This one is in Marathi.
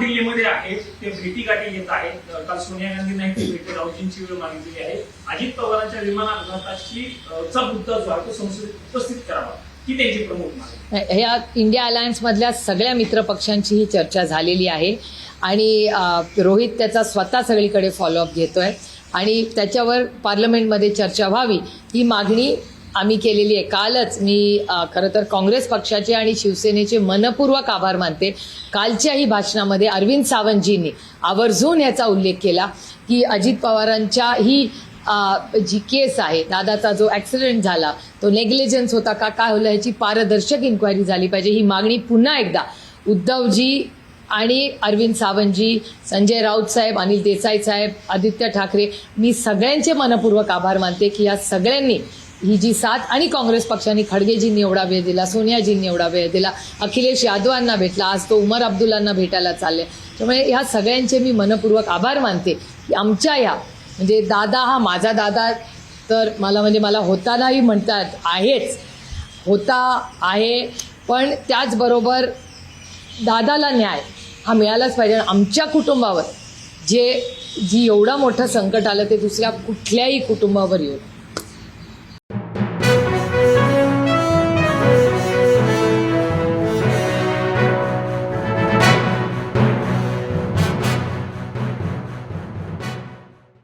दिल्लीमध्ये आहेत, ते भेटीगाठी येत आहेत. काल सोनिया गांधी नाही ते भेटी राऊतजींची वेळ मागितली आहे. अजित पवारांच्या विमान अपघाताची चा मुद्दा जो आहे तो संसदेत उपस्थित करावा ही त्यांची प्रमुख मागणी. ह्या इंडिया अलायन्स मधल्या सगळ्या मित्र पक्षांची ही चर्चा झालेली आहे आणि रोहित त्याचा स्वतः सगळीकडे फॉलोअप घेतोय आणि त्याच्यावर पार्लमेंटमध्ये चर्चा व्हावी ही मागणी आम्ही केलेली आहे. कालच मी खरं तर काँग्रेस पक्षाचे आणि शिवसेनेचे मनपूर्वक आभार मानते. कालच्याही भाषणामध्ये अरविंद सावंतजींनी आवर्जून याचा उल्लेख केला की अजित पवारांच्या ही जी केस आहे, दादाचा जो ॲक्सिडेंट झाला तो नेग्लिजन्स होता का काय होलं ह्याची पारदर्शक इन्क्वायरी झाली पाहिजे. ही मागणी पुन्हा एकदा उद्धवजी आणि अरविंद सावंतजी, संजय राऊत साहेब, अनिल देसाई साहेब, आदित्य ठाकरे, मी सगळ्यांचे मनपूर्वक आभार मानते की या सगळ्यांनी ही जी साथ आणि काँग्रेस पक्षाने खडगेजींनी एवढा वेळ दिला, सोनियाजींनी एवढा वेळ दिला, अखिलेश यादवांना भेटला, आज तो उमर अब्दुल्लांना भेटायला चालले. त्यामुळे ह्या सगळ्यांचे मी मनपूर्वक आभार मानते की आमच्या ह्या म्हणजे दादा हा माझा दादा तर मला होतानाही म्हणतात आहेच, होता आहे, पण त्याचबरोबर दादाला न्याय हा मिळालाच पाहिजे. आमच्या कुटुंबावर जी एवढं मोठं संकट आलं ते दुसऱ्या कुठल्याही कुटुंबावर येऊ